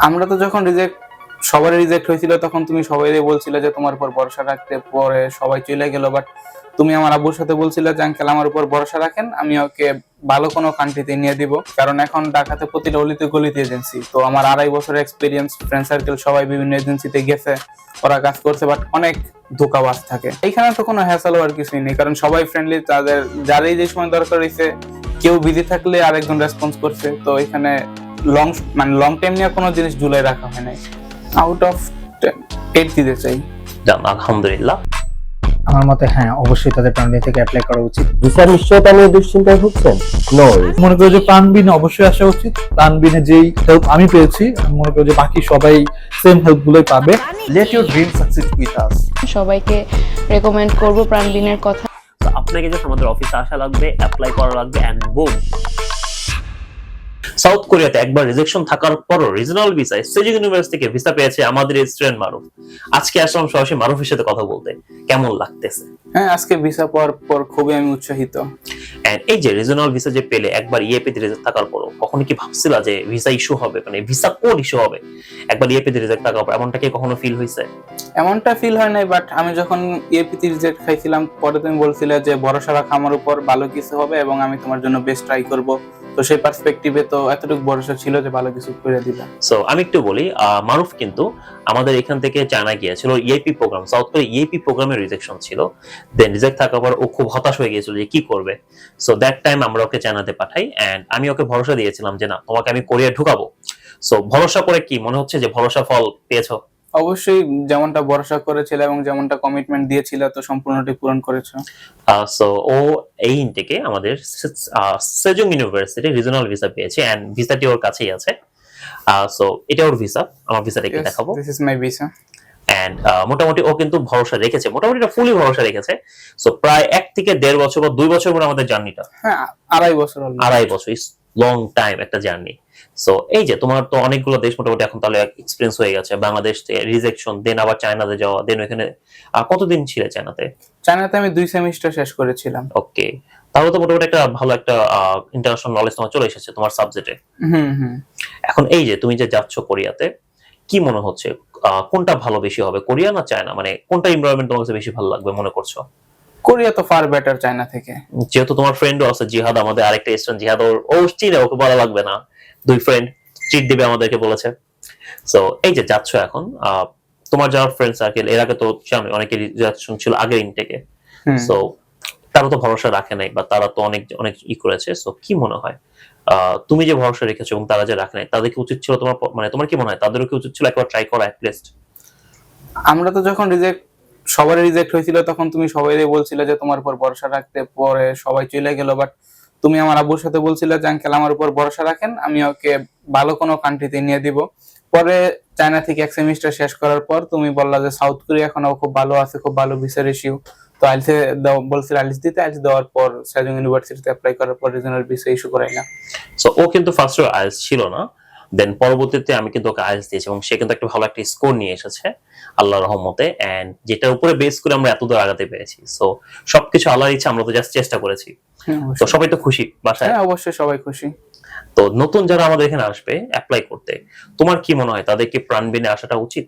আমরা তো যখন সবারই রিজেক্ট হয়েছিল তখন তুমি সবাইকে বলছিলে যে তোমার উপর ভরসা রাখতে, পরে সবাই চলে গেল। বাট তুমি আমার আব্বুর সাথে বলছিলে যে আঙ্কেল আমার উপর ভরসা রাখেন, আমি ওকে ভালো কোনো কান্ট্রিতে নিয়ে দিব। কারণ এখন ঢাকাতে প্রতিটা অলিতে গলিতে এজেন্সি, তো আমার 2.5 বছরের এক্সপিরিয়েন্স, ফ্রেন্ড সার্কেল সবাই বিভিন্ন এজেন্সিতে গেছে, ওরা কাজ করছে, বাট অনেক ধোঁকাবাজ থাকে। এখানে তো কোনো হ্যাসেল হওয়ার কিছুই নেই, কারণ সবাই ফ্রেন্ডলি, তাদের যারই যে সময় দরকার হয়েছে, কেউ বিজি থাকলে আরেকজন রেসপন্স করছে। তো এখানে লং লং টাইম নিয়ে কোনো জিনিস ঝুলাই রাখা হয় নাই। আউট অফ 8 দিতে চাই। যান, আলহামদুলিল্লাহ। আমার মতে হ্যাঁ, অবশ্যই তাদের প্রাণবিন থেকে অ্যাপ্লাই করা উচিত। ভিসার নিশ্চয়তা নিয়ে দুশ্চিন্তায় ভুগছেন? নো, মনে করি যে প্রাণবিনে অবশ্যই আসা উচিত। প্রাণবিনে যেই হেল্প আমি পেয়েছি, আমি মনে করি যে বাকি সবাই সেম হেল্প গুলোই পাবে। Let your dream succeed with us. সবাইকে রেকমেন্ড করব প্রাণবিনের কথা। তো আপনাকে জাস্ট আমাদের অফিসে আসা লাগবে, অ্যাপ্লাই করা লাগবে, এন্ড বুম। সাউথ কোরিয়াতে একবার রিজেকশন থাকার পরও রিজনাল ভিসায় সেজিং ইউনিভার্সিটি থেকে ভিসা পেয়েছে আমাদের স্টুডেন্ট মারুফ। আজকে আসলাম সরাসরি মারুফের সাথে কথা বলতে। কেমন লাগতেছে? হ্যাঁ, আজকে ভিসা পাওয়ার পর খুবই আমি উৎসাহিত। এন্ড এই যে রিজনাল ভিসা যে পেলে, একবার ইএপি তে রিজেক্ট থাকার পরও কখনো কি ভাবছিলা যে ভিসা ইস্যু হবে, মানে ভিসা কোড ইস্যু হবে একবার ইএপি তে রিজেক্ট থাকার পর? এমনটা কি কখনো ফিল হইছে? এমনটা ফিল হয় নাই, বাট আমি যখন এপিটি রিজেক্ট খাইছিলাম, পরে তুমি বলছিলে যে ভরসা রাখা আমার উপর, ভালো কিছু হবে এবং আমি তোমার জন্য বেস্ট ট্রাই করব। তো সেই পার্সপেক্টিভে তো এতটুকু ভরসা ছিল যে ভালো কিছু করে দিবা। সো আমি একটু বলি, মারুফ কিন্তু আমাদের এখান থেকে চায়না গিয়েছিল EAP program, South Korea EAP প্রোগ্রামের রিজেকশন ছিল। দেন রিজেক্ট থাকার পর ও খুব হতাশ হয়ে গিয়েছিল যে কি করবে। সো দ্যাট টাইম আমরা ওকে চায়নাতে পাঠাই, এন্ড আমি ওকে ভরসা দিয়েছিলাম যে না, তোমাকে আমি কোরিয়া ঢুকাবো। সো ভরসা করে কি মনে হচ্ছে যে ভরসা ফল পেয়েছো? অবশ্যই, যেমনটা ভরসা করেছিল এবং যেমনটা কমিটমেন্ট দিয়েছিল, তো সম্পূর্ণটি পূরণ করেছো। সো ও এই ইনটেকে আমাদের সেজং ইউনিভার্সিটি রিজনাল ভিসা পেয়েছে, এন্ড ভিসাটি ওর কাছেই আছে। সো এটা ওর ভিসা, আমার ভিসাটা একটু দেখাবো। This is my visa. And মোটামুটি ও কিন্তু ভরসা রেখেছে, মোটামুটি ফুলি ভরসা রেখেছে। সো প্রায় 1 থেকে 1.5 বছর বা 2 বছর পর আমাদের জার্নিটা। হ্যাঁ, 2.5 বছর হলো। 2.5 বছর ইজ লং টাইম একটা জার্নি। সো এই যে তোমার তো অনেকগুলো দেশ মোটামুটি এখন তাহলে এক্সপেরিয়েন্স হয়ে গেছে, বাংলাদেশ থেকে রিজেকশন, দেন আবার চায়নাতে যাওয়া, দেন ওখানে কতদিন ছিলে চায়নাতে? চায়নাতে আমি 2 সেমিস্টার শেষ করেছিলাম। ওকে, তাহলে তো মোটামুটি একটা ভালো একটা ইন্টারন্যাশনাল নলেজ তোমার চলে এসেছে তোমার সাবজেক্টে। হুম। এখন এই যে তুমি যে যাচ্ছ কোরিয়াতে, কি মনে হচ্ছে কোনটা ভালো বেশি হবে, কোরিয়া না চায়না? মানে কোনটা এনভায়রনমেন্ট তোমার কাছে বেশি ভালো লাগবে মনে করছো? কোরিয়া তো ফার বেটার চায়না থেকে। যেহেতু তোমার ফ্রেন্ডও আছে জিহাদ, আমাদের আরেকটা স্টুডেন্ট জিহাদ, ও চিনে, ওকে বলা লাগবে না, 2 ফ্রেন্ড ট্রিট দিবে আমাদেরকে বলেছে। সো এই যে যাচ্ছ এখন, তোমার যারা ফ্রেন্ড সার্কেল, এর আগে তো অনেকে রিজেকশন ছিল আগের ইনটেকে, সো তারা তো ভরসা রাখে নাই, বা তারা তো অনেক অনেক করেছে। সো কি মনে হয় তুমি যে ভরসা রেখেছো এবং তারা যে রাখে নাই, তাদের কি উচিত ছিল তোমার, মানে তোমার কি মনে হয় তাদেরও কি উচিত ছিল একবার ট্রাই করা অ্যাটলিস্ট? আমরা তো যখন সবারই রিজেক্ট হয়েছিল তখন তুমি সবাইকে বলছিলে যে তোমার উপর ভরসা রাখতে, পরে সবাই চলে গেল। বাট তুমি আমার আব্বুর সাথে বলছিলে যে আঙ্কেল আমার উপর ভরসা রাখেন, আমি ওকে ভালো কোনো কান্ট্রিতে নিয়ে দিব। পরে চায়না থেকে 1 সেমিস্টার শেষ করার পর তুমি বললা যে সাউথ কোরিয়া এখন খুব ভালো আছে, খুব ভালো ভিসা রেশিও। তো আইএলটিএস বলছিল, আইএলটিএস দিতে, আইএলটিএস দেওয়ার পর সেজং ইউনিভার্সিটিতে অ্যাপ্লাই করার পর রিজনাল ভিসা ইস্যু করাই না। সো ও কিন্তু ফার্স্ট আইএলটিএস ছিল না, দেন পরবর্তীতে আমি কিন্তু ওকে আইএলটিএস দিয়েছি, এবং সে কিন্তু একটা ভালো একটা স্কোর নিয়ে এসেছে আল্লাহর রহমতে, এন্ড যেটার উপরে বেস করে আমরা এতদূর আগাতে পেরেছি। সো সবকিছু আল্লাহর ইচ্ছা, আমরা তো জাস্ট চেষ্টা করেছি। তো সবাই তো খুশি বাসায়? হ্যাঁ, অবশ্যই সবাই খুশি। তো নতুন যারা আমাদের এখানে আসবে অ্যাপ্লাই করতে, তোমার কি মনে হয় তাদেরকে প্রাণবিনে আসাটা উচিত?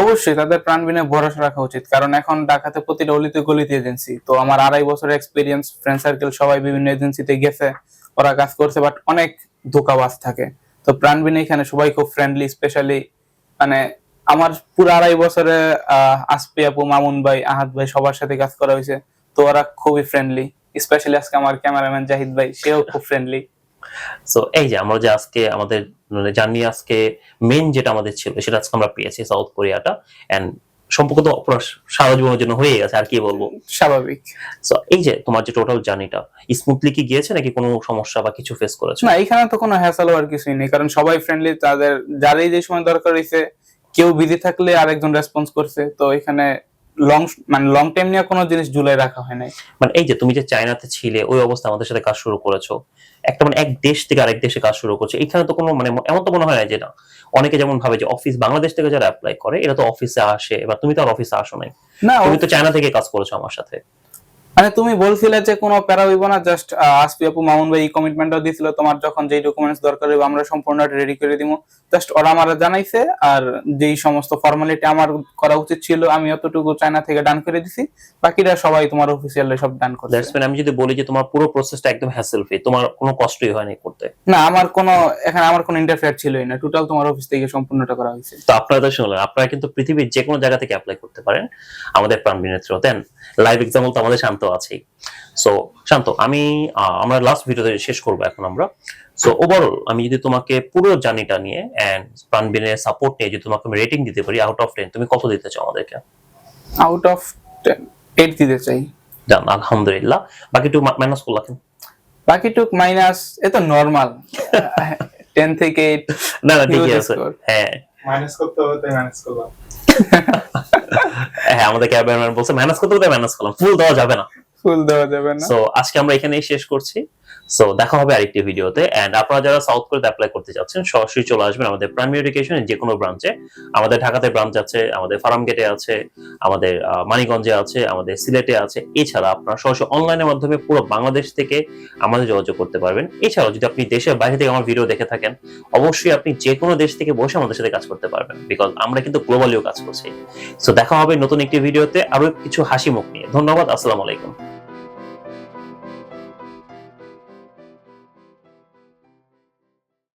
অবশ্যই তাদের প্রাণবিনে ভরসা রাখা উচিত, কারণ এখন ঢাকাতে প্রতিটা অলিতে গলিতে এজেন্সি। তো আমার 2.5 বছরের এক্সপিরিয়েন্স, ফ্রেন্ড সার্কেল সবাই বিভিন্ন এজেন্সিতে গেছে, ওরা কাজ করছে, বাট অনেক ধোঁকাবাজ থাকে। তো প্রাণবিনে এখানে সবাই খুব ফ্রেন্ডলি, স্পেশালি মানে আমার পুরো 2.5 বছরে আসপি আপু, মামুন ভাই, আহাদ ভাই সবার সাথে কাজ করা হয়েছে। তো ওরা খুবই ফ্রেন্ডলি, স্পেশালি আজকে আমার ক্যামেরাম্যান জাহিদ ভাই, সেও খুব ফ্রেন্ডলি। সো এই যে আমরা যে আজকে আমাদের জার্নি, আজকে মেইন যেটা আমাদের ছিল সেটা আজকে আমরা পেয়েছি সাউথ কোরিয়াটা, এন্ড সম্পর্ক তো পুরো সারা জীবনের জন্য হয়ে গেছে, আর কি বলবো। স্বাভাবিক। সো এই যে তোমার যে টোটাল জার্নিটা স্মুথলি কি গিয়েছে, নাকি কোনো সমস্যা বা কিছু ফেস করেছো? না, এখানে তো কোনো হ্যাসেল হওয়ার কিছুই নেই, কারণ সবাই ফ্রেন্ডলি, তাদের যারই যে সময় দরকার হয়েছে, কেউ বিজি থাকলে আরেকজন রেসপন্স করছে। তো এখানে লং টাইম নিয়ে কোনো জিনিস ঝুলাই রাখা হয় নাই। মানে এই যে তুমি যে চায়নাতে ছিলে, ওই অবস্থায় আমাদের সাথে কাজ শুরু করেছো, একটা মানে এক দেশ থেকে আরেক দেশে কাজ শুরু করছো, এখানে তো কোনো মানে এমন তো মনে হয় না যে না, অনেকে যেমন ভাবে যে অফিস, বাংলাদেশ থেকে যারা অ্যাপ্লাই করে এরা তো অফিসে আসে, এবার তুমি তো আর অফিসে আসো নাই, না, তুমি তো চায়না থেকে কাজ করেছো আমার সাথে। মানে তুমি বলছিলে যে কোনো প্যারা হইব না, জাস্ট আসপি আপু মামুন ভাই কমিটমেন্টও দিছিল তোমার যখন যেই ডকুমেন্টস দরকার হইব আমরা সম্পূর্ণ রেডি করে দিব। জাস্ট ওরা আমার জানাইছে, আর যেই সমস্ত ফর্মালিটি আমার করা উচিত ছিল আমি অতটুকু চায়না থেকে ডান করে দিছি, বাকিটা সবাই তোমার অফিসিয়ালি সব ডান করছে। দ্যাটস মিন আমি যদি বলি যে তোমার পুরো প্রসেসটা একদম হ্যাসেল ফ্রি, তোমার কোনো কষ্টই হয়নি করতে। না আমার কোনো ইন্টারফেয়ার ছিলই না, টোটাল তোমার অফিস থেকে সম্পূর্ণটা করা হয়েছে। তো আপনারা তো শুনলেন, আপনারা কিন্তু পৃথিবীর যে কোনো জায়গা থেকে অ্যাপ্লাই করতে পারেন আমাদের প্রাণবিনের থ্রু। দেন লাইভ এক্সাম্পল তো আমাদের শান্ত আছেই। সো শান্ত, আমরা লাস্ট ভিডিওতে শেষ করবো এখন আমরা। সো ওভারঅল আমি যদি তোমাকে পুরো জার্নিটা নিয়ে এন্ড প্রাণবিনের সাপোর্ট নিয়ে যদি তোমাকে আমি রেটিং দিতে পারি আউট অফ 10, তুমি কত দিতে চাও আমাদেরকে? আউট অফ 8 দিতে চাই। জান আলহামদুলিল্লাহ। বাকি একটু মাইনাস করলাম। বাকিটুক মাইনাস, এ তো নরমাল। 10 থেকে 8 না না ঠিকই huge আছে। score। হ্যাঁ মাইনাস করতে হবে তাই মাইনাস করলাম। হ্যাঁ, আমাদের ক্যামেরাম্যান বলছে মাইনাস করতে হবে, মাইনাস করলাম, ফুল দেওয়া যাবে না। ফুল দেওয়া যাবে না। সো আজকে আমরা এখানেই শেষ করছি। সো দেখা হবে আরেকটি ভিডিওতে। এন্ড আপনারা যারা সাউথ কোরিয়াতে অ্যাপ্লাই করতে যাচ্ছেন সরাসরি চলে আসবেন আমাদের প্রাইমারি এডুকেশনের যে কোনো ব্রাঞ্চে। আমাদের ঢাকাতে ব্রাঞ্চ আছে, আমাদের ফার্মগেটে আছে, আমাদের মানিকগঞ্জে আছে, আমাদের সিলেটে আছে। এছাড়া আপনারা সরাসরি অনলাইনের মাধ্যমে পুরো বাংলাদেশ থেকে আমাদের যোগাযোগ করতে পারবেন। এছাড়াও যদি আপনি দেশের বাইরে থেকে আমার ভিডিও দেখে থাকেন, অবশ্যই আপনি যে কোনো দেশ থেকে বসে আমাদের সাথে কাজ করতে পারবেন, বিকজ আমরা কিন্তু গ্লোবালিও কাজ করছি। সো দেখা হবে নতুন একটি ভিডিওতে আরো কিছু হাসি মুখ নিয়ে। ধন্যবাদ, আসসালামু আলাইকুম।